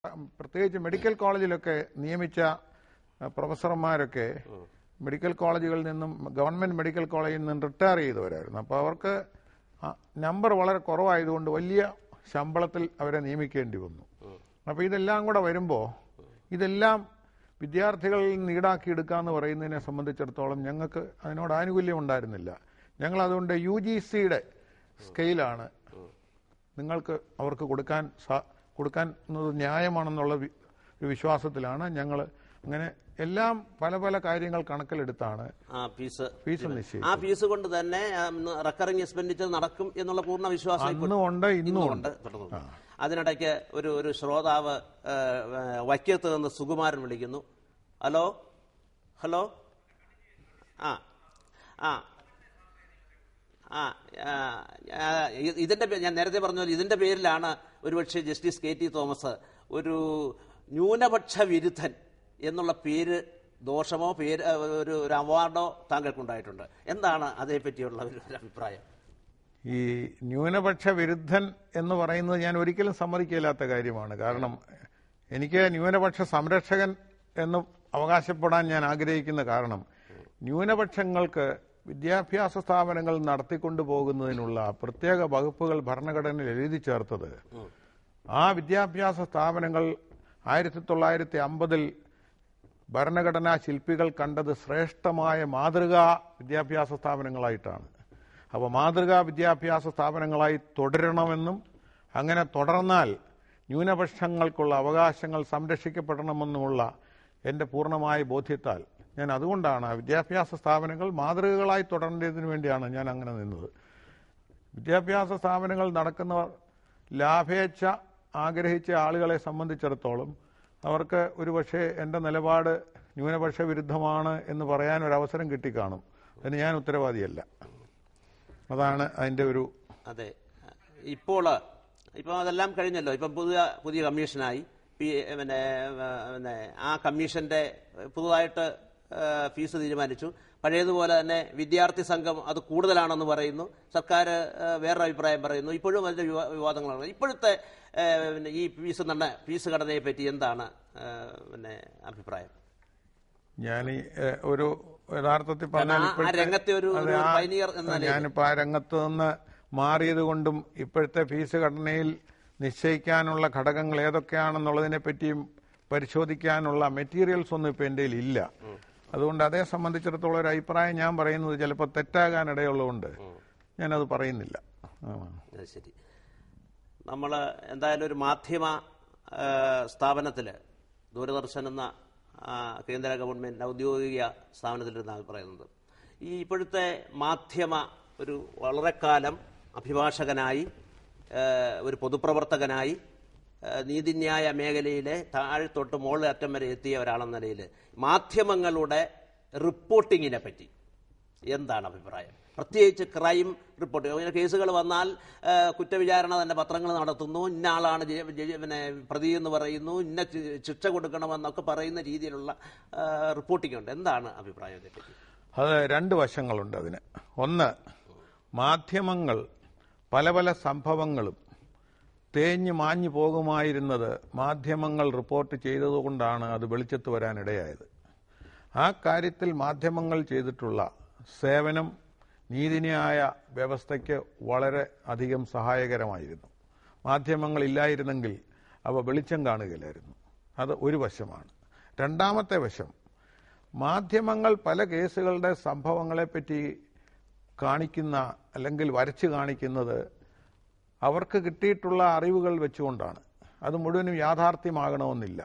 പ്രത്യേകിച്ച് മെഡിക്കൽ കോളേജിലൊക്കെ നിയമിച്ച പ്രൊഫസർമാരൊക്കെ മെഡിക്കൽ കോളേജുകളിൽ നിന്നും ഗവൺമെന്റ് മെഡിക്കൽ കോളേജിൽ നിന്നും റിട്ടയർ ചെയ്തവരായിരുന്നു. അപ്പോൾ അവർക്ക് നമ്പർ വളരെ കുറവായതുകൊണ്ട് വലിയ ശമ്പളത്തിൽ അവരെ നിയമിക്കേണ്ടി വന്നു. അപ്പോൾ ഇതെല്ലാം കൂടെ വരുമ്പോൾ ഇതെല്ലാം വിദ്യാർത്ഥികളിൽ നിന്ന് ഈടാക്കിയെടുക്കുക പറയുന്നതിനെ സംബന്ധിച്ചിടത്തോളം ഞങ്ങൾക്ക് അതിനോട് ആനുകൂല്യം ഉണ്ടായിരുന്നില്ല. ഞങ്ങൾ അതുകൊണ്ട് UGCയുടെ സ്കെയിലാണ് നിങ്ങൾക്ക് അവർക്ക് കൊടുക്കാൻ ന്യായമാണെന്നുള്ള ഒരു വിശ്വാസത്തിലാണ് ഞങ്ങൾ അങ്ങനെ എല്ലാം പല പല കാര്യങ്ങൾ കണക്കിലെടുത്താണ് ഫീസ് നിശ്ചയിച്ചത്. ആ ഫീസ് കൊണ്ട് തന്നെ റെക്കറിംഗ് എക്സ്പെൻഡിച്ചർ നടക്കും എന്നുള്ള പൂർണ്ണ വിശ്വാസം ഇന്നും ഉണ്ട്. അതിനിടയ്ക്ക് ഒരു ശ്രോതാവ് വൈക്കത്ത് നിന്ന് സുകുമാരൻ വിളിക്കുന്നു. ഹലോ ഹലോ ആ ആ ഇതിന്റെ ഞാൻ നേരത്തെ പറഞ്ഞ പോലെ ഇതിന്റെ പേരിലാണ് ഒരുപക്ഷെ ജസ്റ്റിസ് KT തോമസ് ഒരു ന്യൂനപക്ഷ വിരുദ്ധൻ എന്നുള്ള പേര് ദോഷമോ ഒരു അവാർഡോ താങ്കൾക്കുണ്ടായിട്ടുണ്ട്. എന്താണ് അതേപറ്റിയുള്ള ഒരു അഭിപ്രായം? ഈ ന്യൂനപക്ഷ വിരുദ്ധൻ എന്ന് പറയുന്നത് ഞാൻ ഒരിക്കലും സമ്മതിക്കില്ലാത്ത കാര്യമാണ്. കാരണം എനിക്ക് ന്യൂനപക്ഷ സംരക്ഷകൻ എന്ന് അവകാശപ്പെടാൻ ഞാൻ ആഗ്രഹിക്കുന്ന കാരണം ന്യൂനപക്ഷങ്ങൾക്ക് വിദ്യാഭ്യാസ സ്ഥാപനങ്ങൾ നടത്തിക്കൊണ്ടു പോകുന്നതിനുള്ള പ്രത്യേക വകുപ്പുകൾ ഭരണഘടനയിൽ എഴുതി ചേർത്തത് ആ വിദ്യാഭ്യാസ സ്ഥാപനങ്ങൾ 1950 ഭരണഘടനാ ശില്പികൾ കണ്ടത് ശ്രേഷ്ഠമായ മാതൃകാ വിദ്യാഭ്യാസ സ്ഥാപനങ്ങളായിട്ടാണ്. അപ്പോൾ മാതൃകാ വിദ്യാഭ്യാസ സ്ഥാപനങ്ങളായി തുടരണമെന്നും അങ്ങനെ തുടർന്നാൽ ന്യൂനപക്ഷങ്ങൾക്കുള്ള അവകാശങ്ങൾ സംരക്ഷിക്കപ്പെടണമെന്നുമുള്ള എൻ്റെ പൂർണ്ണമായ ബോധ്യത്താൽ ഞാൻ അതുകൊണ്ടാണ് വിദ്യാഭ്യാസ സ്ഥാപനങ്ങൾ മാതൃകകളായി തുടരേണ്ടതിനു വേണ്ടിയാണ് ഞാൻ അങ്ങനെ നിന്നത്. വിദ്യാഭ്യാസ സ്ഥാപനങ്ങൾ നടക്കുന്നവർ ലാഭേച്ഛ ആഗ്രഹിച്ച ആളുകളെ സംബന്ധിച്ചിടത്തോളം അവർക്ക് ഒരുപക്ഷെ എൻ്റെ നിലപാട് ന്യൂനപക്ഷ വിരുദ്ധമാണ് എന്ന് പറയാൻ ഒരു അവസരം കിട്ടിക്കാണും. അതിന് ഞാൻ ഉത്തരവാദിയല്ല. അതാണ് അതിൻ്റെ ഒരു അതെ. ഇപ്പോൾ അതെല്ലാം കഴിഞ്ഞല്ലോ. ഇപ്പം പുതിയ കമ്മീഷനായി. പിന്നെ ആ കമ്മീഷന്റെ പുതുതായിട്ട് ഫീസ് തീരുമാനിച്ചു. പഴയതുപോലെ തന്നെ വിദ്യാർത്ഥി സംഘം അത് കൂടുതലാണെന്ന് പറയുന്നു. സർക്കാർ വേറൊരു അഭിപ്രായം പറയുന്നു. ഇപ്പോഴും അതിന്റെ വിവാദങ്ങളാണ്. ഇപ്പോഴത്തെ ഈ ഫീസ് ഘടനയെ പറ്റി എന്താണ് അഭിപ്രായം? ഞാൻ ഒരു യഥാർത്ഥത്തിൽ പറഞ്ഞാൽ ഞാനിപ്പോൾ ആ രംഗത്ത് നിന്ന് മാറിയത് കൊണ്ടും ഇപ്പോഴത്തെ ഫീസ് ഘടനയിൽ നിശ്ചയിക്കാനുള്ള ഘടകങ്ങൾ ഏതൊക്കെയാണെന്നുള്ളതിനെ പറ്റിയും പരിശോധിക്കാനുള്ള മെറ്റീരിയൽസ് ഒന്നും ഇപ്പം എൻ്റെ ഇല്ല. അതുകൊണ്ട് അതേ സംബന്ധിച്ചിടത്തോളം ഒരു അഭിപ്രായം ഞാൻ പറയുന്നത് ചിലപ്പോൾ തെറ്റാകാനിടയുള്ളതുകൊണ്ട് ഞാനത് പറയുന്നില്ല. ശരി. നമ്മൾ എന്തായാലും ഒരു മാധ്യമ സ്ഥാപനത്തിൽ ദൂരദർശൻ എന്ന കേന്ദ്ര ഗവൺമെന്റ് ഔദ്യോഗിക സ്ഥാപനത്തിലിരുന്നാണ് പറയുന്നത്. ഈ ഇപ്പോഴത്തെ മാധ്യമ ഒരു വളരെ കാലം അഭിഭാഷകനായി ഒരു പൊതുപ്രവർത്തകനായി നീതിന്യായ മേഖലയിലെ താഴെത്തൊട്ട് മുകളിൽ അറ്റം വരെ എത്തിയ ഒരാളെന്ന നിലയിൽ മാധ്യമങ്ങളുടെ റിപ്പോർട്ടിങ്ങിനെ പറ്റി എന്താണ് അഭിപ്രായം? പ്രത്യേകിച്ച് ക്രൈം റിപ്പോർട്ട് കേസുകൾ വന്നാൽ കുറ്റവിചാരണ തന്നെ പത്രങ്ങൾ നടത്തുന്നു. ഇന്ന ആളാണ് പ്രതി എന്ന് പറയുന്നു, ഇന്ന ശിക്ഷ കൊടുക്കണമെന്നൊക്കെ പറയുന്ന രീതിയിലുള്ള റിപ്പോർട്ടിംഗ് ഉണ്ട്. എന്താണ് അഭിപ്രായം ഇതിനെപ്പറ്റി? അത് രണ്ട് വശങ്ങളുണ്ട് അതിന്. ഒന്ന്, മാധ്യമങ്ങൾ പല പല സംഭവങ്ങളും തേഞ്ഞു മാഞ്ഞു പോകുമായിരുന്നത് മാധ്യമങ്ങൾ റിപ്പോർട്ട് ചെയ്തതുകൊണ്ടാണ് അത് വെളിച്ചത്ത് വരാനിടയായത്. ആ കാര്യത്തിൽ മാധ്യമങ്ങൾ ചെയ്തിട്ടുള്ള സേവനം നീതിന്യായ വ്യവസ്ഥയ്ക്ക് വളരെ അധികം സഹായകരമായിരുന്നു. മാധ്യമങ്ങളില്ലായിരുന്നെങ്കിൽ അവ വെളിച്ചം കാണുകയില്ലായിരുന്നു. അത് ഒരു വശമാണ്. രണ്ടാമത്തെ വശം, മാധ്യമങ്ങൾ പല കേസുകളുടെ സംഭവങ്ങളെപ്പറ്റി കാണിക്കുന്ന അല്ലെങ്കിൽ വരച്ച് കാണിക്കുന്നത് അവർക്ക് കിട്ടിയിട്ടുള്ള അറിവുകൾ വെച്ചുകൊണ്ടാണ്. അത് മുഴുവനും യാഥാർത്ഥ്യമാകണമെന്നില്ല.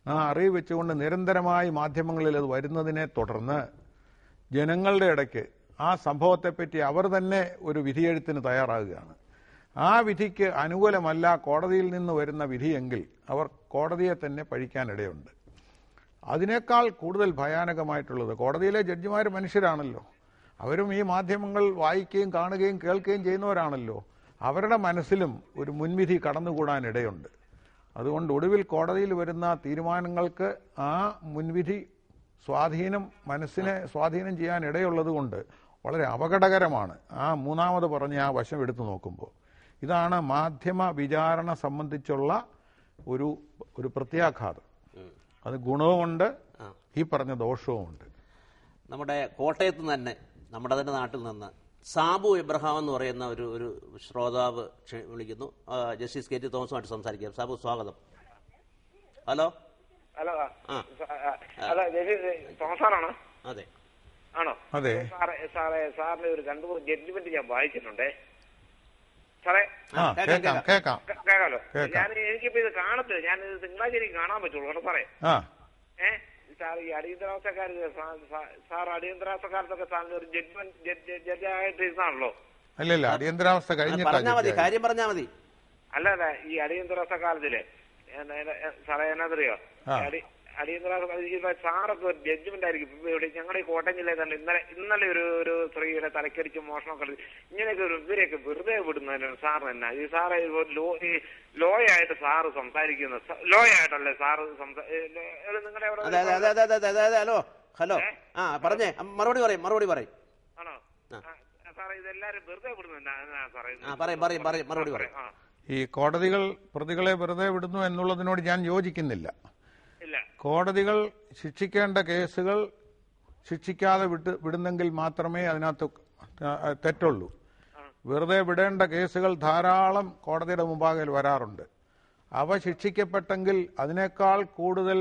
ആ അറിവ് വെച്ചുകൊണ്ട് നിരന്തരമായി മാധ്യമങ്ങളിൽ അത് വരുന്നതിനെ തുടർന്ന് ജനങ്ങളുടെ ഇടയ്ക്ക് ആ സംഭവത്തെപ്പറ്റി അവർ തന്നെ ഒരു വിധിയെഴുത്തിന് തയ്യാറാകുകയാണ്. ആ വിധിക്ക് അനുകൂലമല്ല കോടതിയിൽ നിന്ന് വരുന്ന വിധിയെങ്കിൽ അവർ കോടതിയെ തന്നെ പഴിക്കാനിടയുണ്ട്. അതിനേക്കാൾ കൂടുതൽ ഭയാനകമായിട്ടുള്ളത്, കോടതിയിലെ ജഡ്ജിമാർ മനുഷ്യരാണല്ലോ, അവരും ഈ മാധ്യമങ്ങൾ വായിക്കുകയും കാണുകയും കേൾക്കുകയും ചെയ്യുന്നവരാണല്ലോ. അവരുടെ മനസ്സിലും ഒരു മുൻവിധി കടന്നുകൂടാനിടയുണ്ട്. അതുകൊണ്ട് ഒടുവിൽ കോടതിയിൽ വരുന്ന തീരുമാനങ്ങൾക്ക് ആ മുൻവിധി മനസ്സിനെ സ്വാധീനം ചെയ്യാൻ ഇടയുള്ളത് കൊണ്ട് വളരെ അപകടകരമാണ്. ആ മൂന്നാമത് പറഞ്ഞ ആ വശം എടുത്തു നോക്കുമ്പോൾ ഇതാണ് മാധ്യമ വിചാരണ സംബന്ധിച്ചുള്ള ഒരു പ്രത്യാഘാതം. അത് ഗുണവുമുണ്ട്, ഈ പറഞ്ഞ ദോഷവുമുണ്ട്. നമ്മുടെ കോട്ടയത്ത് നിന്ന് തന്നെ, നമ്മുടെ തന്നെ നാട്ടിൽ നിന്ന് സാബു എബ്രഹാം എന്ന് പറയുന്ന ഒരു ശ്രോതാവ് വിളിക്കുന്നു. ജസ്റ്റിസ് കെ ടി തോമസുമായിട്ട് സംസാരിക്കാം. സാബു, സ്വാഗതം. ഹലോ. ഹലോ, തോമസാണോ? അതെ. ആണോ? അതെ സാറിന്റെ ഒരു 2-3 ജഡ്ജ്മെന്റ് ഞാൻ വായിച്ചിട്ടുണ്ടേ സാറേ. കേൾക്കാമല്ലോ. എനിക്കിപ്പോ ഇത് കാണത്തില്ല, ഞാൻ ഇത് തിങ്കളാഴ്ച എനിക്ക് കാണാൻ പറ്റുള്ളൂ കേട്ടോ സാറേ. സാർ ഈ അടിയന്തരാവസ്ഥക്കാർക്ക് സാർ അടിയന്തരാവസ്ഥക്കാലത്തൊക്കെ സാറിന് ഒരു ജഡ്ജായിട്ട് ഇരുന്നാണല്ലോ. അല്ലല്ല, അടിയന്തരാവസ്ഥ കഴിഞ്ഞ കാര്യം പറഞ്ഞാൽ മതി. അല്ല, ഈ അടിയന്തരാവസ്ഥ കാലത്തില് സാറേ എന്നാന്നറിയോ, അടിയന്തരാവസ്ഥ സാറൊക്കെ ഒരു ജഡ്ജ്മെന്റ് ആയിരിക്കും. ഇവിടെ ഞങ്ങളുടെ ഈ കോട്ടയം ജില്ലയിൽ തന്നെ ഇന്നലെ ഒരു സ്ത്രീയുടെ തലക്കടിച്ച് മോഷണമൊക്കെ ഇങ്ങനെയൊക്കെ ഇവരെയൊക്കെ വെറുതെ വിടുന്നതിനാണ് സാർ തന്നെ. ഈ സാറ് ലോ ആയിട്ട് സാറ് സംസാരിക്കുന്നത്, ലോ ആയിട്ടല്ലേ സാറ് നിങ്ങളുടെ ഹലോ ഹലോ പറഞ്ഞേ, മറുപടി പറയും. ആണോ സാറേ? ഇതെല്ലാരും വെറുതെ വിടുന്നുണ്ട് മറുപടി പറയും. ഈ കോടതികൾ പ്രതികളെ വെറുതെ വിടുന്നു എന്നുള്ളതിനോട് ഞാൻ യോജിക്കുന്നില്ല. കോടതികൾ ശിക്ഷിക്കേണ്ട കേസുകൾ ശിക്ഷിക്കാതെ വിടുന്നെങ്കിൽ മാത്രമേ അതിനകത്ത് തെറ്റുള്ളൂ. വെറുതെ വിടേണ്ട കേസുകൾ ധാരാളം കോടതിയുടെ മുമ്പാകെ വരാറുണ്ട്. അവ ശിക്ഷിക്കപ്പെട്ടെങ്കിൽ അതിനേക്കാൾ കൂടുതൽ